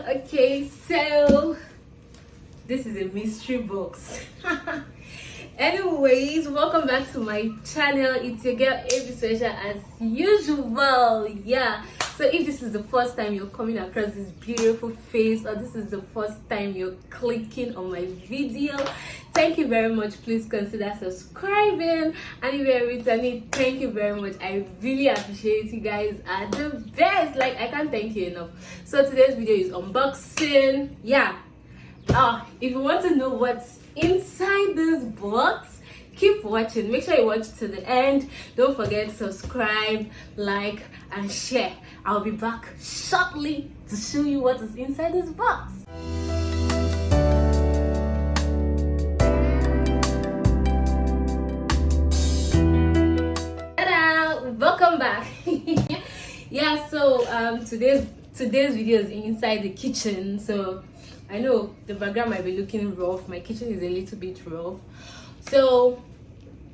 Okay, so this is a mystery box. Anyways, welcome back to my channel. It's your girl Abi Special as usual. Yeah, so if this is the first time you're coming across this beautiful face, or this is the first time you're clicking on my video, thank you very much. Please consider subscribing, and if you're returning, thank you very much. I really appreciate you guys are the best. Like, I can't thank you enough. So today's video is unboxing. Yeah, if you want to know what's inside this box, keep watching. Make sure you watch to the end. Don't forget to subscribe, like, and share. I'll be back shortly to show you what is inside this box. Ta-da! Welcome back. Yeah, so today's video is inside the kitchen. So I know the background might be looking rough. My kitchen is a little bit rough. So,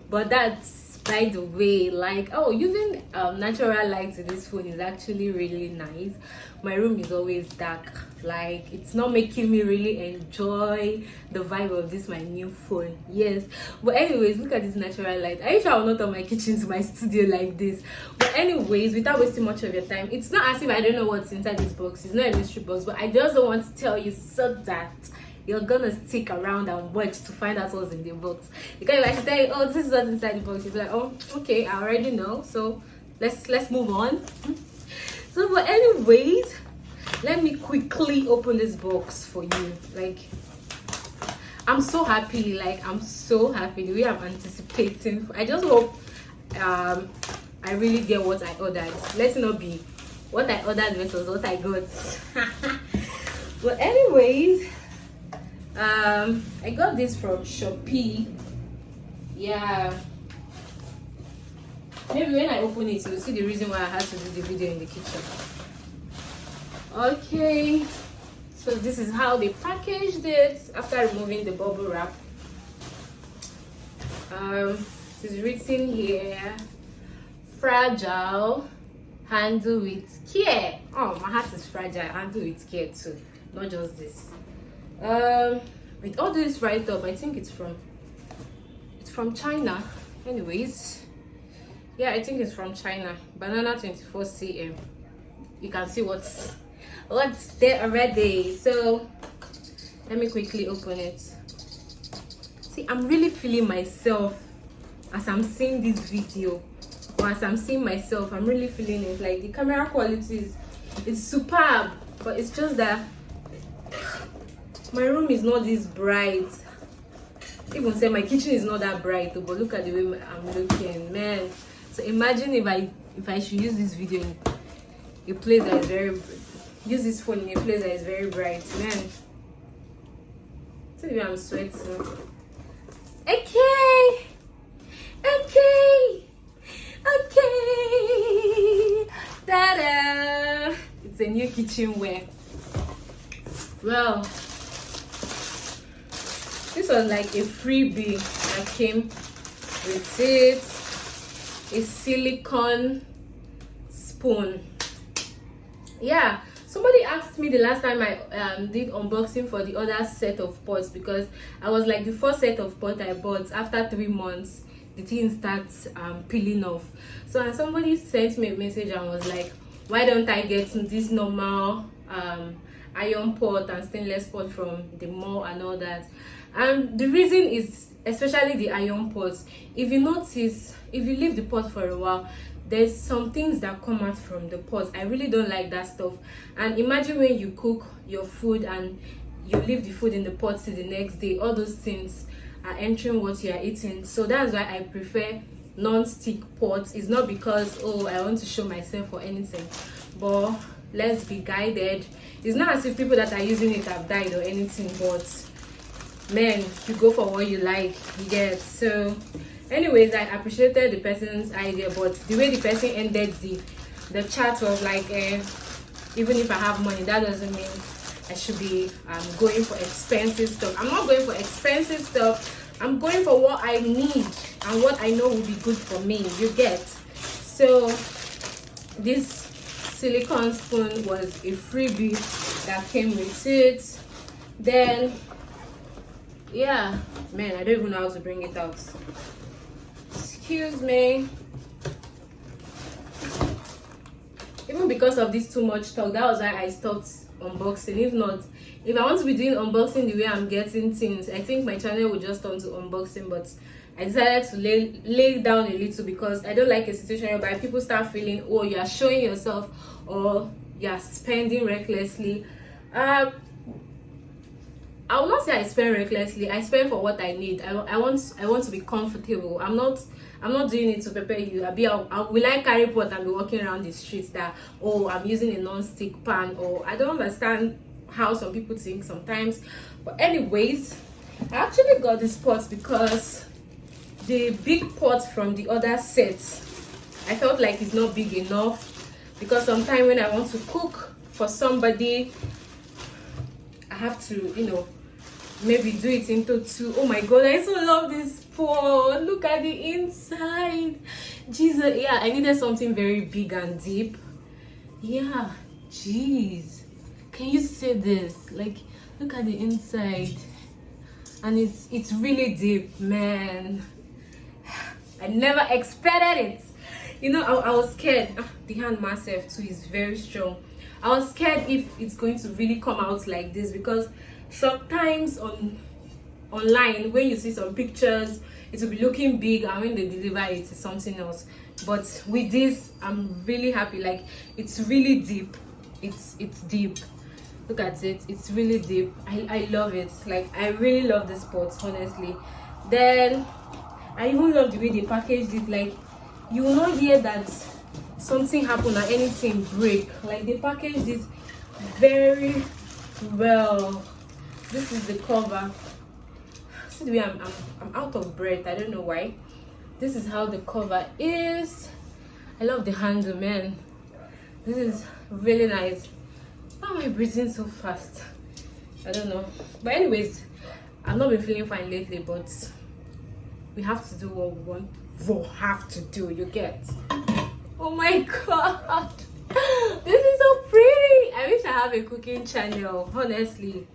but that's by the way. Like, using natural light in this phone is actually really nice. My room is always dark. Like, it's not making me really enjoy the vibe of this my new phone. Yes, but anyways, look at this natural light. I wish I will not turn my kitchen to my studio like this. But anyways, without wasting much of your time, it's not as if I don't know what's inside this box. It's not a mystery box, but I just don't want to tell you so that you're gonna stick around and watch to find out what's in the box. Because if I should tell you, oh, this is what's inside the box, you'll be like, oh, okay, I already know. So let's move on. So, but anyways, let me quickly open this box for you. Like, I'm so happy. Like, I'm so happy the way I'm anticipating. I just hope I really get what I ordered. Let's not be what I ordered versus what I got. But anyways, I got this from Shopee. Yeah, maybe when I open it you'll see the reason why I had to do the video in the kitchen. Okay, so this is how they packaged it after removing the bubble wrap. It is written here, fragile, handle with care. Oh, my heart is fragile, handle with care too, not just this. With all this right up, I think it's from China. Anyways, yeah, I think it's from China. Banana 24 cm. You can see what's there already. So let me quickly open it. See, I'm really feeling myself as I'm seeing this video, or as I'm seeing myself. I'm really feeling it. Like, the camera quality is superb, but it's just that my room is not this bright. Even say my kitchen is not that bright, but look at the way I'm looking, man. So imagine if I should use this video in a place that is use this phone in a place that is very bright, man. See the way I'm sweating. Okay. Ta-da! It's a new kitchenware. Well, this was like a freebie that came with it. A silicone spoon. Yeah, somebody asked me the last time I did unboxing for the other set of pots, because I was like, the first set of pot I bought, after 3 months the thing starts peeling off. So, and somebody sent me a message and was like, why don't I get this normal iron pot and stainless pot from the mall and all that. And the reason is, especially the iron pots, if you notice, if you leave the pot for a while, there's some things that come out from the pot. I really don't like that stuff. And imagine when you cook your food and you leave the food in the pot till the next day, all those things are entering what you are eating. So that's why I prefer non-stick pots. It's not because, oh, I want to show myself or anything, but let's be guided. It's not as if people that are using it have died or anything, but man, you go for what you like, you get. So anyways, I appreciated the person's idea, but the way the person ended the chat was like, even if I have money, that doesn't mean I should be going for expensive stuff. I'm not going for expensive stuff. I'm going for what I need and what I know will be good for me, you get. So this silicone spoon was a freebie that came with it. Then yeah, man, I don't even know how to bring it out. Excuse me. Even because of this too much talk, that was why I stopped unboxing. If not, if I want to be doing unboxing the way I'm getting things, I think my channel would just turn to unboxing. But I decided to lay down a little, because I don't like a situation whereby people start feeling, oh, you are showing yourself or you are spending recklessly. I will not say I spend recklessly. I spend for what I need. I want to be comfortable. I'm not doing it to prepare you. Will I carry pot and be walking around the streets that, oh, I'm using a non-stick pan? Or I don't understand how some people think sometimes. But anyways, I actually got this pot because the big pot from the other set, I felt like it's not big enough, because sometimes when I want to cook for somebody, I have to, you know, maybe do it into two. Oh my god, I so love this pot. Look at the inside. Jesus, yeah, I needed something very big and deep. Yeah, jeez, can you see this? Like, look at the inside, and it's really deep, man. I never expected it. You know, I was scared. The hand myself too is very strong. I was scared if it's going to really come out like this, because sometimes online when you see some pictures, it will be looking big, and when they deliver it, it's something else. But with this, I'm really happy. Like, it's really deep. It's deep. Look at it. It's really deep. I love it. Like, I really love this pot, honestly. Then I even love the way they packaged it. Like, you will not hear that something happened or anything break. Like, they packaged it very well. This is the cover. See the way I'm out of breath. I don't know why. This is how the cover is. I love the handle, man. This is really nice. Why am I breathing so fast? I don't know. But anyways, I've not been feeling fine lately, but we have to do what we want. We'll have to do, you get? Oh my god, this is so pretty. I wish I have a cooking channel. Honestly,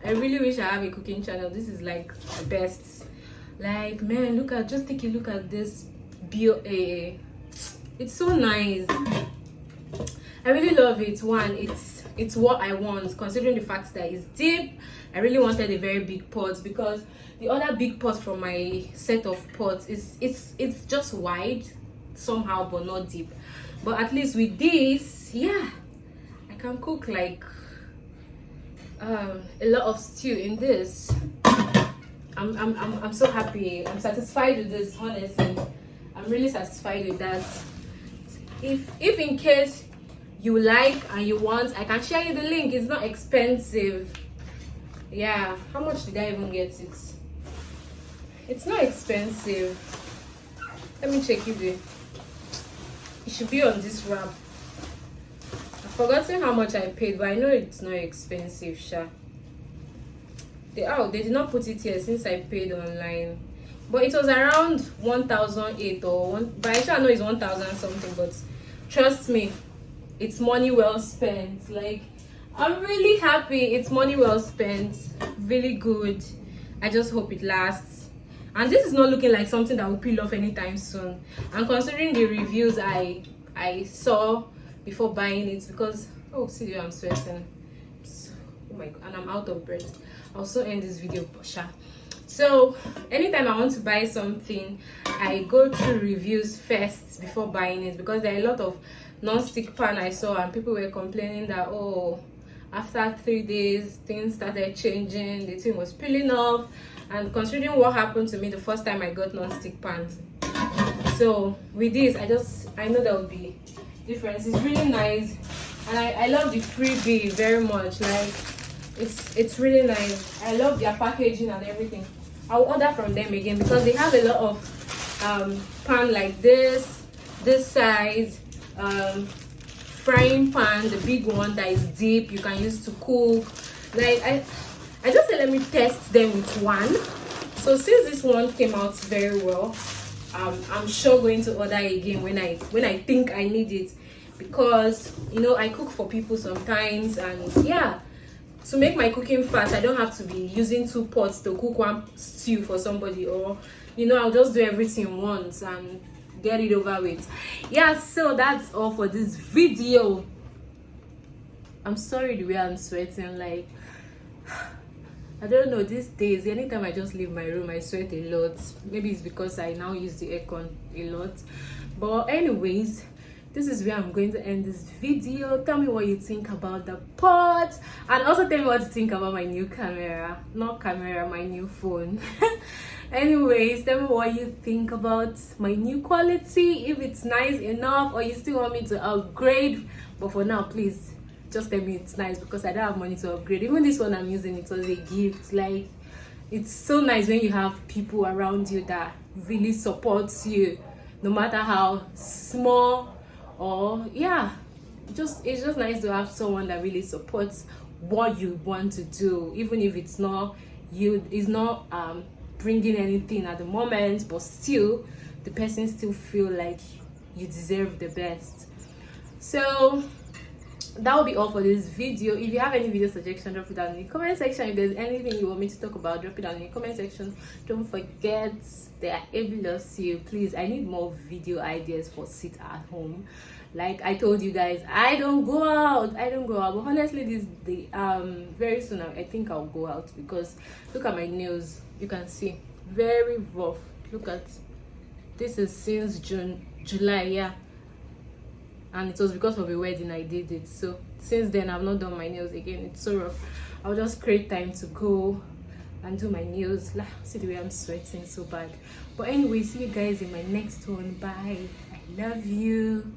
I really wish I have a cooking channel. This is like the best. Like, man, look at, just take a look at this BOA. It's so nice. I really love it. One, it's what I want, considering the fact that it's deep. I really wanted a very big pot, because the other big pot from my set of pots is it's just wide somehow, but not deep. But at least with this, yeah, I can cook like a lot of stew in this. I'm so happy. I'm satisfied with this, honestly. I'm really satisfied with that. If in case you like and you want, I can share you the link. It's not expensive. Yeah, how much did I even get it? It's not expensive. Let me check if it should be on this wrap. I've forgotten how much I paid, but I know it's not expensive, sha. They did not put it here since I paid online, but it was around 1,008 or one. But I sure know it's 1,000 something. But trust me, it's money well spent. Like, I'm really happy. It's money well spent. Really good. I just hope it lasts. And this is not looking like something that will peel off anytime soon. And considering the reviews I saw before buying it, because oh, see the way I'm sweating. Oh my god, and I'm out of breath. I'll also end this video, Basha. So anytime I want to buy something, I go through reviews first before buying it, because there are a lot of non-stick pan I saw, and people were complaining that, oh, after 3 days things started changing, the thing was peeling off. And considering what happened to me the first time I got non-stick pans, so with this, I know there will be difference. It's really nice, and I love the freebie very much. Like, it's really nice. I love their packaging and everything. I'll order from them again, because they have a lot of pan like this size, frying pan, the big one that is deep, you can use to cook. Like, I just said let me test them with one. So since this one came out very well, I'm sure going to order again when I think I need it, because you know I cook for people sometimes, and yeah, to make my cooking fast I don't have to be using 2 pots to cook one stew for somebody, or you know, I'll just do everything once and get it over with. Yeah, so that's all for this video. I'm sorry the way I'm sweating, like I don't know, these days anytime I just leave my room I sweat a lot. Maybe it's because I now use the aircon a lot, but anyways, this is where I'm going to end this video. Tell me what you think about the pot, and also tell me what you think about my new camera, not camera, my new phone. Anyways, tell me what you think about my new quality, if it's nice enough or you still want me to upgrade. But for now, please just tell me it's nice, because I don't have money to upgrade. Even this one I'm using, it was a gift. Like, it's so nice when you have people around you that really supports you, no matter how small, or yeah, it's just nice to have someone that really supports what you want to do, even if it's not bringing anything at the moment, but still the person still feel like you deserve the best. So that will be all for this video. If you have any video suggestion, drop it down in the comment section. If there's anything you want me to talk about, drop it down in the comment section. Don't forget that Abby loves you. Please, I need more video ideas for sit at home. Like I told you guys, I don't go out, but honestly very soon I think I'll go out, because look at my nails, you can see, very rough. Look at this, is since July, yeah, and it was because of a wedding I did it. So since then I've not done my nails again. It's so rough. I'll just create time to go and do my nails. See the way I'm sweating so bad. But anyway, see you guys in my next one. Bye. I love you.